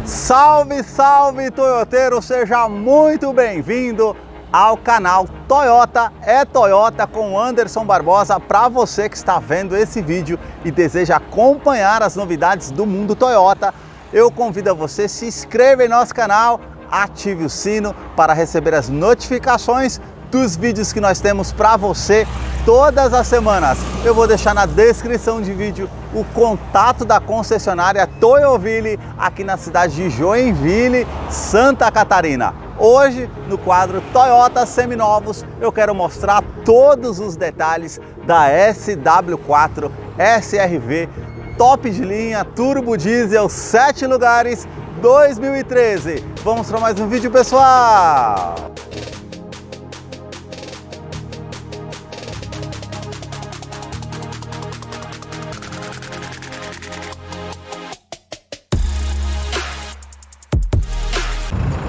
Salve, salve, toyoteiro! Seja muito bem-vindo ao canal Toyota é Toyota com Anderson Barbosa. Para você que está vendo esse vídeo e deseja acompanhar as novidades do mundo Toyota, eu convido a você se inscreva em nosso canal, ative o sino para receber as notificações dos vídeos que nós temos para você todas as semanas. Eu vou deixar na descrição de vídeo o contato da concessionária Toyoville aqui na cidade de Joinville, Santa Catarina. Hoje, no quadro Toyota Seminovos, eu quero mostrar todos os detalhes da SW4 SRV top de linha, turbo diesel, 7 lugares, 2013. Vamos para mais um vídeo, pessoal!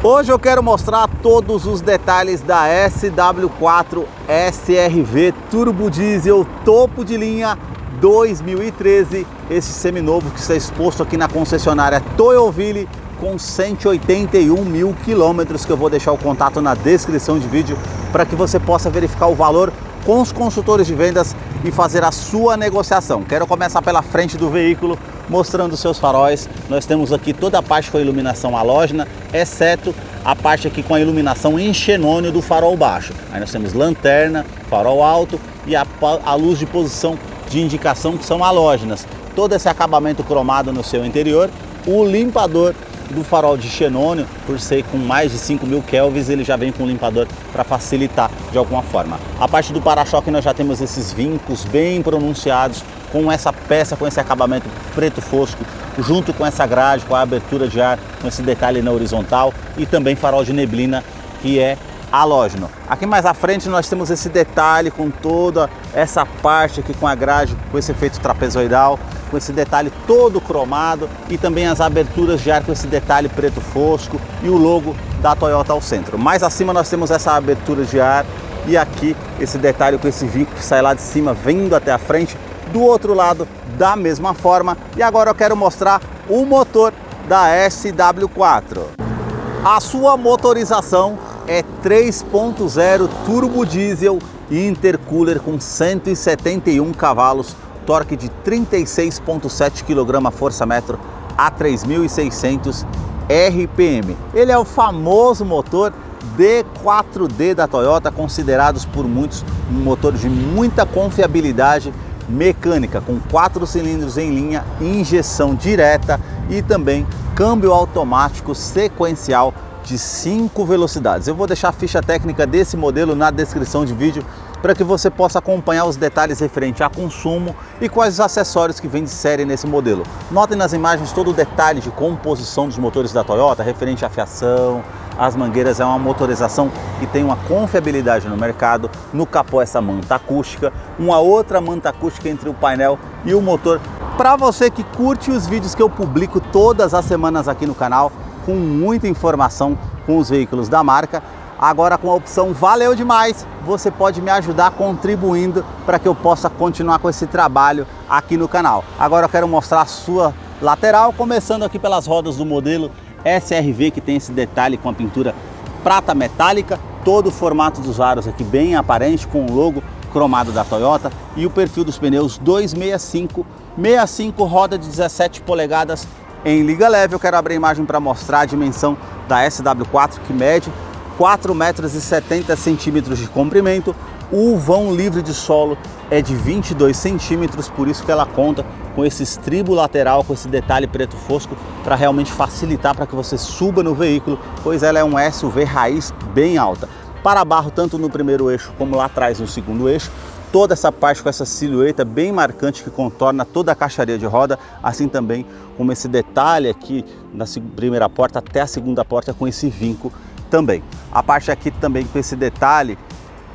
Hoje eu quero mostrar todos os detalhes da SW4 SRV Turbo Diesel topo de linha 2013, esse seminovo que está exposto aqui na concessionária Toyoville com 181 mil quilômetros, que eu vou deixar o contato na descrição de vídeo para que você possa verificar o valor com os consultores de vendas e fazer a sua negociação. Quero começar pela frente do veículo, mostrando seus faróis. Nós temos aqui toda a parte com a iluminação halógena, exceto a parte aqui com a iluminação em xenônio do farol baixo. Aí nós temos lanterna, farol alto e a luz de posição de indicação, que são halógenas. Todo esse acabamento cromado no seu interior. O limpador do farol de xenônio, por ser com mais de 5.000 kelvins, ele já vem com um limpador para facilitar de alguma forma. A parte do para-choque nós já temos esses vincos bem pronunciados, com essa peça, com esse acabamento preto fosco, junto com essa grade, com a abertura de ar, com esse detalhe na horizontal, e também farol de neblina, que é halógeno. Aqui mais à frente nós temos esse detalhe com toda essa parte aqui com a grade, com esse efeito trapezoidal, com esse detalhe todo cromado, e também as aberturas de ar com esse detalhe preto fosco e o logo da Toyota ao centro. Mais acima nós temos essa abertura de ar e aqui esse detalhe com esse vinco que sai lá de cima vindo até a frente. Do outro lado da mesma forma. E agora eu quero mostrar o motor da SW4. A sua motorização é 3.0 turbo diesel intercooler com 171 cavalos, torque de 36.7 kgfm a 3.600 RPM. Ele é o famoso motor D4D da Toyota, considerados por muitos um motor de muita confiabilidade mecânica, com 4 cilindros em linha, injeção direta e também câmbio automático sequencial de 5 velocidades. Eu vou deixar a ficha técnica desse modelo na descrição de vídeo para que você possa acompanhar os detalhes referentes a consumo e quais os acessórios que vêm de série nesse modelo. Notem nas imagens todo o detalhe de composição dos motores da Toyota, referente à fiação, as mangueiras. É uma motorização que tem uma confiabilidade no mercado. No capô essa manta acústica, uma outra manta acústica entre o painel e o motor. Para você que curte os vídeos que eu publico todas as semanas aqui no canal, com muita informação com os veículos da marca, agora com a opção Valeu Demais, você pode me ajudar contribuindo para que eu possa continuar com esse trabalho aqui no canal. Agora eu quero mostrar a sua lateral, começando aqui pelas rodas do modelo SRV, que tem esse detalhe com a pintura prata metálica, todo o formato dos aros aqui bem aparente, com o logo cromado da Toyota, e o perfil dos pneus 265 roda de 17 polegadas em liga leve. Eu quero abrir a imagem para mostrar a dimensão da SW4, que mede 4,70 m de comprimento. O vão livre de solo é de 22 centímetros, por isso que ela conta com esse estribo lateral, com esse detalhe preto fosco, para realmente facilitar para que você suba no veículo, pois ela é um SUV raiz bem alta. Para-barro tanto no primeiro eixo como lá atrás no segundo eixo. Toda essa parte com essa silhueta bem marcante que contorna toda a caixaria de roda, assim também como esse detalhe aqui na primeira porta até a segunda porta com esse vinco também. A parte aqui também com esse detalhe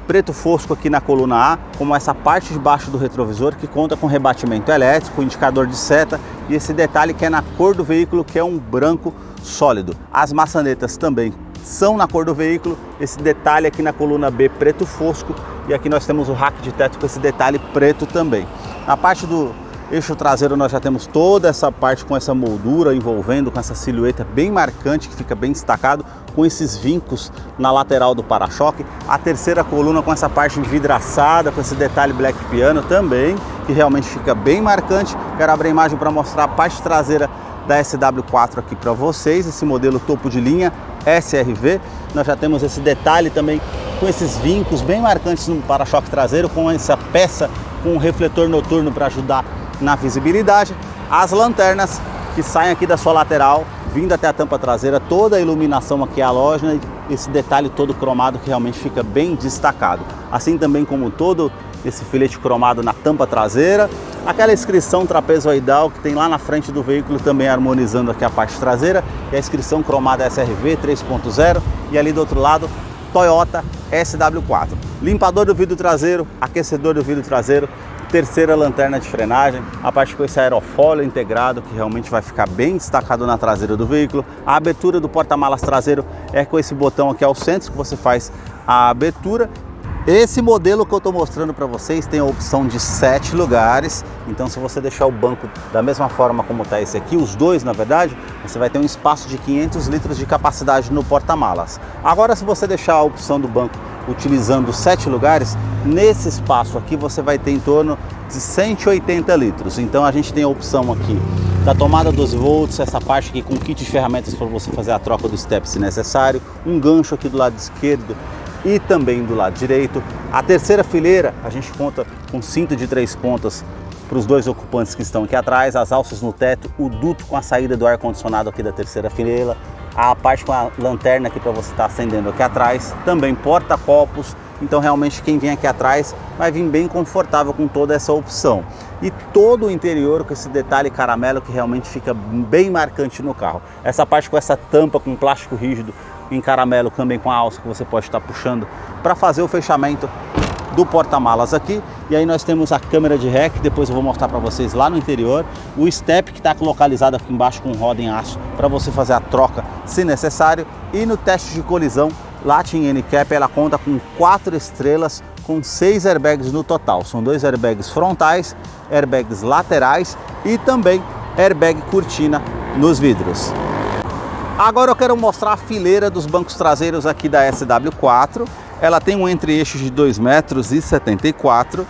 preto fosco aqui na coluna A, como essa parte de baixo do retrovisor que conta com rebatimento elétrico, indicador de seta e esse detalhe que é na cor do veículo, que é um branco sólido. As maçanetas também são na cor do veículo, esse detalhe aqui na coluna B preto fosco, e aqui nós temos o rack de teto com esse detalhe preto também. Na parte Eixo traseiro nós já temos toda essa parte com essa moldura envolvendo, com essa silhueta bem marcante, que fica bem destacado, com esses vincos na lateral do para-choque. A terceira coluna com essa parte envidraçada, com esse detalhe black piano também, que realmente fica bem marcante. Quero abrir a imagem para mostrar a parte traseira da SW4 aqui para vocês, esse modelo topo de linha SRV. Nós já temos esse detalhe também com esses vincos bem marcantes no para-choque traseiro, com essa peça com um refletor noturno para ajudar na visibilidade. As lanternas que saem aqui da sua lateral, vindo até a tampa traseira, toda a iluminação aqui halógena, esse detalhe todo cromado que realmente fica bem destacado. Assim também como todo esse filete cromado na tampa traseira, aquela inscrição trapezoidal que tem lá na frente do veículo também harmonizando aqui a parte traseira, e a inscrição cromada SRV 3.0, e ali do outro lado Toyota SW4. Limpador do vidro traseiro, aquecedor do vidro traseiro, terceira lanterna de frenagem, a parte com esse aerofólio integrado que realmente vai ficar bem destacado na traseira do veículo. A abertura do porta-malas traseiro é com esse botão aqui ao centro que você faz a abertura. Esse modelo que eu estou mostrando para vocês tem a opção de 7 lugares, então se você deixar o banco da mesma forma como está esse aqui, os dois na verdade, você vai ter um espaço de 500 litros de capacidade no porta-malas. Agora, se você deixar a opção do banco utilizando 7 lugares, nesse espaço aqui você vai ter em torno de 180 litros. Então a gente tem a opção aqui da tomada 12 volts, essa parte aqui com kit de ferramentas para você fazer a troca do step se necessário, um gancho aqui do lado esquerdo e também do lado direito. A terceira fileira a gente conta com cinto de 3 pontas para os dois ocupantes que estão aqui atrás, as alças no teto, o duto com a saída do ar-condicionado aqui da terceira fileira, a parte com a lanterna aqui para você estar acendendo aqui atrás, também porta-copos. Então realmente quem vem aqui atrás vai vir bem confortável com toda essa opção. E todo o interior com esse detalhe caramelo que realmente fica bem marcante no carro. Essa parte com essa tampa com plástico rígido em caramelo, também com a alça que você pode estar puxando para fazer o fechamento do porta-malas aqui. E aí nós temos a câmera de ré, que depois eu vou mostrar para vocês lá no interior. O step que está localizado aqui embaixo com roda em aço para você fazer a troca se necessário. E no teste de colisão, Latin NCAP, ela conta com 4 estrelas, com 6 airbags no total. São 2 airbags frontais, airbags laterais e também airbag cortina nos vidros. Agora eu quero mostrar a fileira dos bancos traseiros aqui da SW4. Ela tem um entre-eixo de 2,74 m.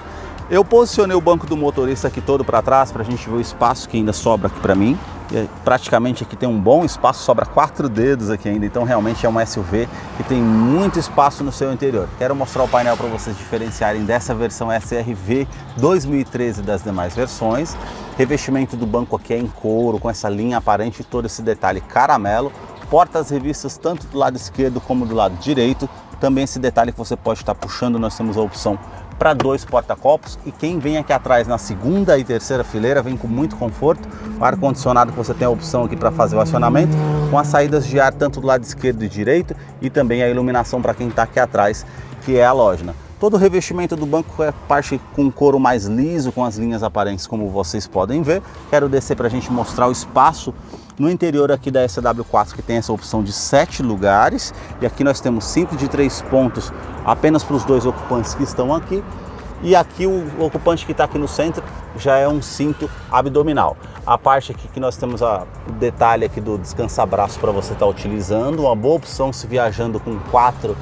Eu posicionei o banco do motorista aqui todo para trás para a gente ver o espaço que ainda sobra aqui para mim. E praticamente aqui tem um bom espaço, sobra 4 dedos aqui ainda, então realmente é um SUV que tem muito espaço no seu interior. Quero mostrar o painel para vocês diferenciarem dessa versão SRV 2013 das demais versões. Revestimento do banco aqui é em couro, com essa linha aparente e todo esse detalhe caramelo. Portas revistas tanto do lado esquerdo como do lado direito. Também esse detalhe que você pode estar puxando, nós temos a opção para 2 porta-copos, e quem vem aqui atrás na segunda e terceira fileira vem com muito conforto. O ar-condicionado que você tem a opção aqui para fazer o acionamento, com as saídas de ar tanto do lado esquerdo e direito, e também a iluminação para quem está aqui atrás, que é halógena. Todo o revestimento do banco é parte com couro mais liso, com as linhas aparentes como vocês podem ver. Quero descer para a gente mostrar o espaço no interior aqui da SW4, que tem essa opção de 7 lugares. E aqui nós temos cinto de 3 pontos apenas para os 2 ocupantes que estão aqui. E aqui o ocupante que está aqui no centro já é um cinto abdominal. A parte aqui que nós temos o detalhe aqui do descansa-braço para você estar utilizando. Uma boa opção se viajando com 4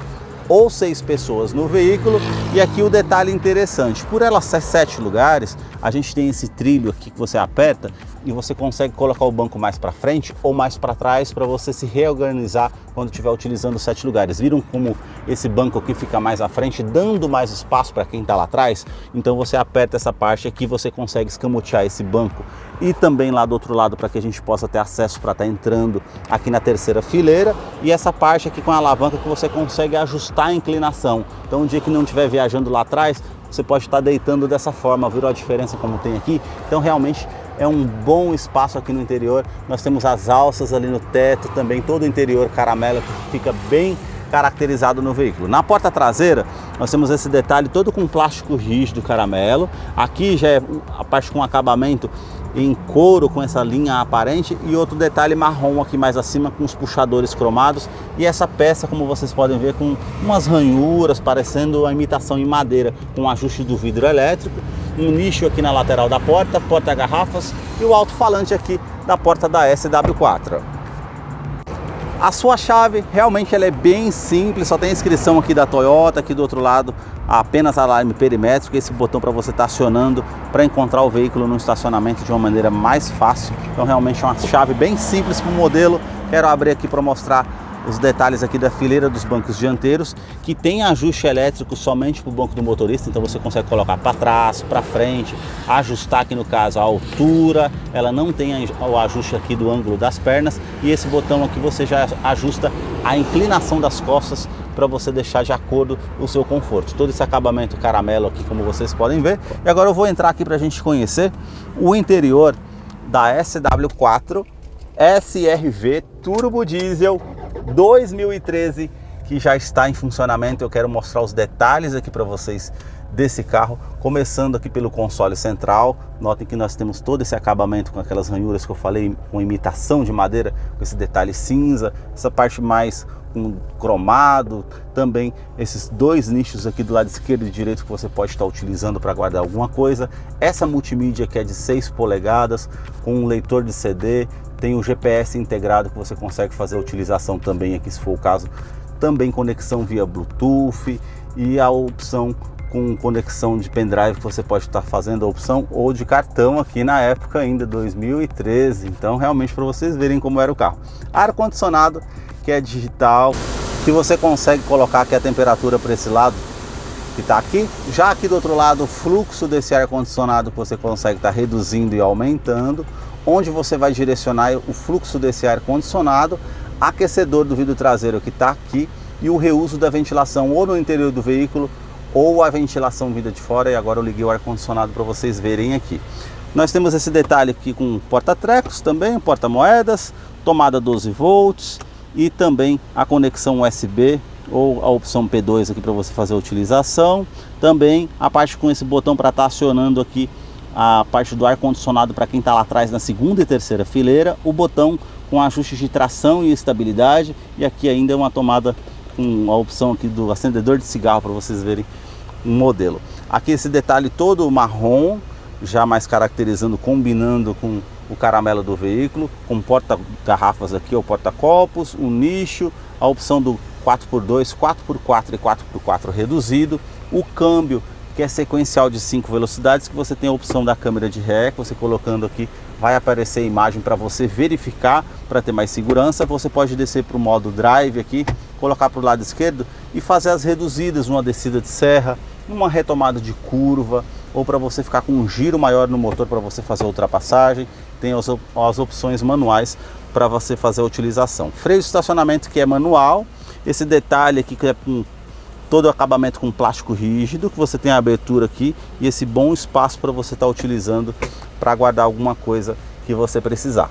ou 6 pessoas no veículo. E aqui o detalhe interessante, por ela ser 7 lugares, a gente tem esse trilho aqui que você aperta e você consegue colocar o banco mais para frente ou mais para trás para você se reorganizar quando estiver utilizando 7 lugares. Viram como esse banco aqui fica mais à frente, dando mais espaço para quem está lá atrás? Então você aperta essa parte aqui, você consegue escamotear esse banco e também lá do outro lado para que a gente possa ter acesso para estar entrando aqui na terceira fileira. E essa parte aqui com a alavanca que você consegue ajustar a inclinação. Então um dia que não estiver viajando lá atrás, você pode estar deitando dessa forma. Virou a diferença como tem aqui? Então realmente é um bom espaço aqui no interior. Nós temos as alças ali no teto, também todo o interior caramelo que fica bem caracterizado no veículo. Na porta traseira nós temos esse detalhe todo com plástico rígido caramelo. Aqui já é a parte com acabamento em couro com essa linha aparente, e outro detalhe marrom aqui mais acima com os puxadores cromados, e essa peça, como vocês podem ver, com umas ranhuras parecendo a imitação em madeira, com o ajuste do vidro elétrico. um nicho aqui na lateral da porta, porta-garrafas e o alto-falante aqui da porta da SW4. A sua chave realmente ela é bem simples, só tem a inscrição aqui da Toyota, aqui do outro lado apenas alarme perimétrico, esse botão para você estar acionando para encontrar o veículo no estacionamento de uma maneira mais fácil. Então realmente é uma chave bem simples para o modelo. Quero abrir aqui para mostrar os detalhes aqui da fileira dos bancos dianteiros, que tem ajuste elétrico somente para o banco do motorista, então você consegue colocar para trás, para frente, ajustar aqui no caso a altura, ela não tem o ajuste aqui do ângulo das pernas, e esse botão aqui você já ajusta a inclinação das costas para você deixar de acordo o seu conforto. Todo esse acabamento caramelo aqui, como vocês podem ver. E agora eu vou entrar aqui para a gente conhecer o interior da SW4 SRV Turbo Diesel 2013, que já está em funcionamento. Eu quero mostrar os detalhes aqui para vocês desse carro, começando aqui pelo console central. Notem que nós temos todo esse acabamento com aquelas ranhuras que eu falei, com imitação de madeira, com esse detalhe cinza, essa parte mais com cromado, também esses dois nichos aqui do lado esquerdo e direito que você pode estar utilizando para guardar alguma coisa. Essa multimídia que é de 6 polegadas, com um leitor de CD, tem o GPS integrado que você consegue fazer a utilização também aqui, se for o caso, também conexão via Bluetooth, e a opção com conexão de pendrive que você pode estar fazendo a opção, ou de cartão aqui na época ainda 2013. Então realmente para vocês verem como era o carro. Ar-condicionado que é digital, que você consegue colocar aqui a temperatura para esse lado que está aqui. Já aqui do outro lado, o fluxo desse ar-condicionado que você consegue estar reduzindo e aumentando, onde você vai direcionar o fluxo desse ar-condicionado, aquecedor do vidro traseiro que está aqui, e o reuso da ventilação ou no interior do veículo ou a ventilação vinda de fora. E agora eu liguei o ar-condicionado para vocês verem aqui. Nós temos esse detalhe aqui com porta-trecos também, porta-moedas, tomada 12 volts e também a conexão USB ou a opção P2 aqui para você fazer a utilização. Também a parte com esse botão para estar acionando aqui a parte do ar-condicionado para quem está lá atrás na segunda e terceira fileira, o botão com ajustes de tração e estabilidade, e aqui ainda é uma tomada com a opção aqui do acendedor de cigarro para vocês verem o modelo. Aqui esse detalhe todo marrom, já mais caracterizando, combinando com o caramelo do veículo, com porta-garrafas aqui ou porta-copos, um nicho, a opção do 4x2, 4x4 e 4x4 reduzido, o câmbio que é sequencial de 5 velocidades, que você tem a opção da câmera de ré, que você colocando aqui vai aparecer a imagem para você verificar, para ter mais segurança. Você pode descer para o modo drive aqui, colocar para o lado esquerdo e fazer as reduzidas numa descida de serra, numa retomada de curva, ou para você ficar com um giro maior no motor para você fazer a ultrapassagem. Tem as opções manuais para você fazer a utilização. Freio de estacionamento que é manual, esse detalhe aqui que é com todo o acabamento com plástico rígido, que você tem a abertura aqui e esse bom espaço para você estar utilizando para guardar alguma coisa que você precisar.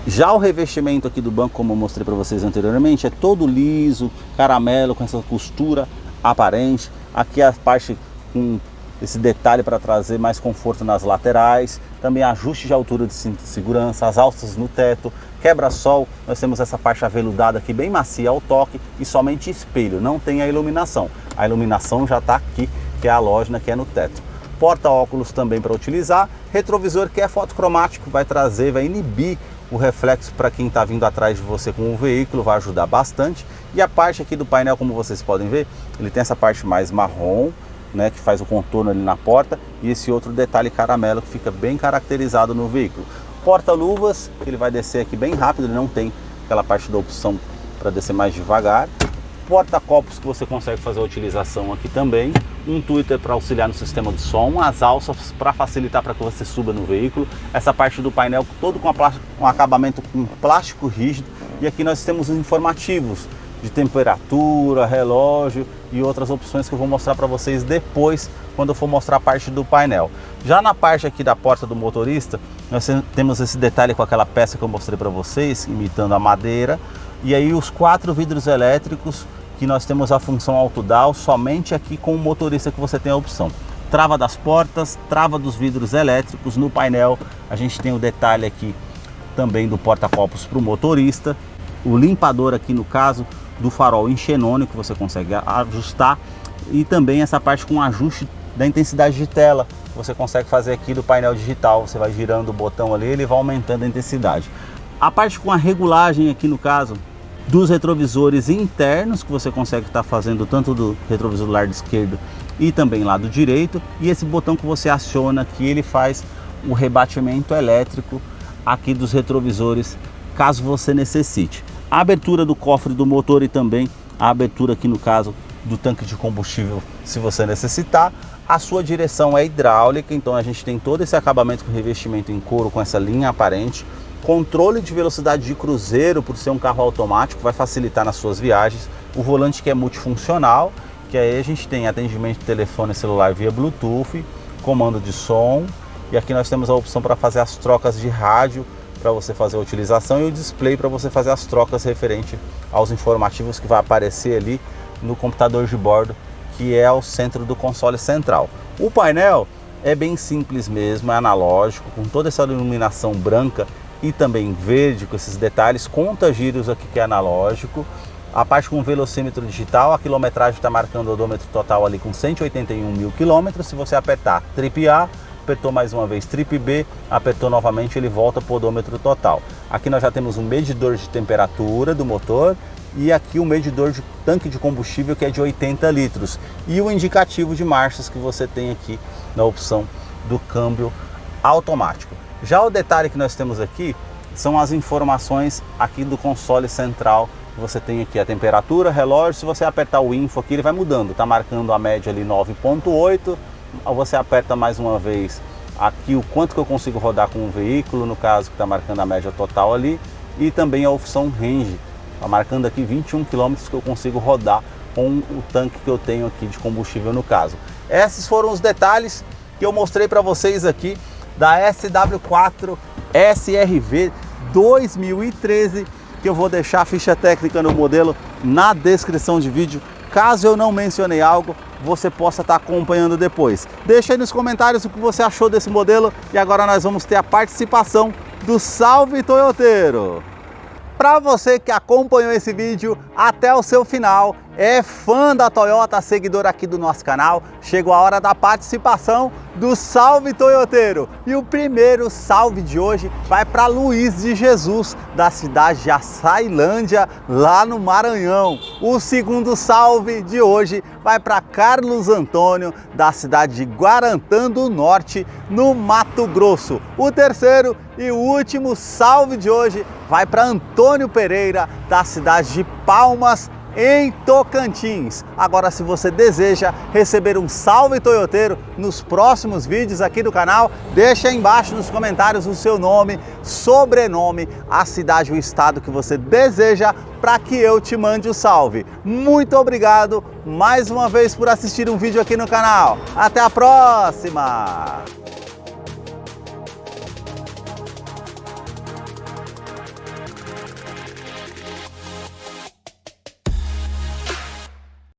Já o revestimento aqui do banco, como eu mostrei para vocês anteriormente, é todo liso, caramelo, com essa costura aparente. Aqui a parte com esse detalhe para trazer mais conforto nas laterais, também ajuste de altura de cinto de segurança, as alças no teto, quebra-sol. Nós temos essa parte aveludada aqui bem macia ao toque e somente espelho, não tem a iluminação. A iluminação já está aqui, que é a halógena, que é no teto. Porta-óculos também para utilizar, retrovisor que é fotocromático, vai trazer, vai inibir o reflexo para quem está vindo atrás de você com o veículo, vai ajudar bastante. E a parte aqui do painel, como vocês podem ver, ele tem essa parte mais marrom, né, que faz o contorno ali na porta, e esse outro detalhe caramelo que fica bem caracterizado no veículo. Porta-luvas, que ele vai descer aqui bem rápido, ele não tem aquela parte da opção para descer mais devagar. Porta-copos que você consegue fazer a utilização aqui também. Um tweeter para auxiliar no sistema de som, as alças para facilitar para que você suba no veículo. Essa parte do painel todo com um acabamento com plástico rígido. E aqui nós temos os informativos de temperatura, relógio e outras opções que eu vou mostrar para vocês depois, quando eu for mostrar a parte do painel. Já na parte aqui da porta do motorista, nós temos esse detalhe com aquela peça que eu mostrei para vocês, imitando a madeira. E aí os 4 vidros elétricos, que nós temos a função auto-down, somente aqui com o motorista que você tem a opção. Trava das portas, trava dos vidros elétricos. No painel a gente tem o detalhe aqui também do porta-copos para o motorista. O limpador aqui no caso do farol em xenônio, que você consegue ajustar. E também essa parte com ajuste da intensidade de tela. Você consegue fazer aqui do painel digital, você vai girando o botão ali, ele vai aumentando a intensidade. A parte com a regulagem aqui no caso dos retrovisores internos, que você consegue estar fazendo tanto do retrovisor do lado esquerdo e também lado direito, e esse botão que você aciona aqui, ele faz o rebatimento elétrico aqui dos retrovisores, caso você necessite. A abertura do cofre do motor e também a abertura aqui no caso do tanque de combustível, se você necessitar. A sua direção é hidráulica, então a gente tem todo esse acabamento com revestimento em couro com essa linha aparente. Controle de velocidade de cruzeiro, por ser um carro automático, vai facilitar nas suas viagens. O volante que é multifuncional, que aí a gente tem atendimento de telefone celular via Bluetooth, comando de som, e aqui nós temos a opção para fazer as trocas de rádio, para você fazer a utilização, e o display para você fazer as trocas referente aos informativos que vai aparecer ali no computador de bordo, que é o centro do console central. O painel é bem simples mesmo, é analógico, com toda essa iluminação branca e também verde, com esses detalhes, conta giros aqui que é analógico. A parte com velocímetro digital, a quilometragem está marcando o odômetro total ali com 181 mil quilômetros. Se você apertar trip A, apertou mais uma vez trip B, apertou novamente, ele volta para o odômetro total. Aqui nós já temos um medidor de temperatura do motor e aqui o medidor de tanque de combustível, que é de 80 litros. E o indicativo de marchas que você tem aqui na opção do câmbio automático. Já o detalhe que nós temos aqui são as informações aqui do console central. Você tem aqui a temperatura, relógio. Se você apertar o info aqui, ele vai mudando, está marcando a média ali 9.8. Você aperta mais uma vez aqui o quanto que eu consigo rodar com o veículo, no caso que está marcando a média total ali, e também a opção range, está marcando aqui 21 km que eu consigo rodar com o tanque que eu tenho aqui de combustível no caso. Esses foram os detalhes que eu mostrei para vocês aqui da SW4 SRV 2013, que eu vou deixar a ficha técnica no modelo na descrição de vídeo. Caso eu não mencionei algo, você possa estar acompanhando depois. Deixa aí nos comentários o que você achou desse modelo. E agora nós vamos ter a participação do Salve Toyoteiro. Para você que acompanhou esse vídeo até o seu final, é fã da Toyota, seguidor aqui do nosso canal, chegou a hora da participação do Salve Toyoteiro. E o primeiro salve de hoje vai para Luiz de Jesus, da cidade de Açailândia, lá no Maranhão. O segundo salve de hoje vai para Carlos Antônio, da cidade de Guarantã do Norte, no Mato Grosso. O terceiro e o último salve de hoje vai para Antônio Pereira, da cidade de Palmas, em Tocantins. Agora, se você deseja receber um salve toyoteiro nos próximos vídeos aqui do canal, deixa aí embaixo nos comentários o seu nome, sobrenome, a cidade ou estado que você deseja para que eu te mande o salve. Muito obrigado mais uma vez por assistir um vídeo aqui no canal. Até a próxima!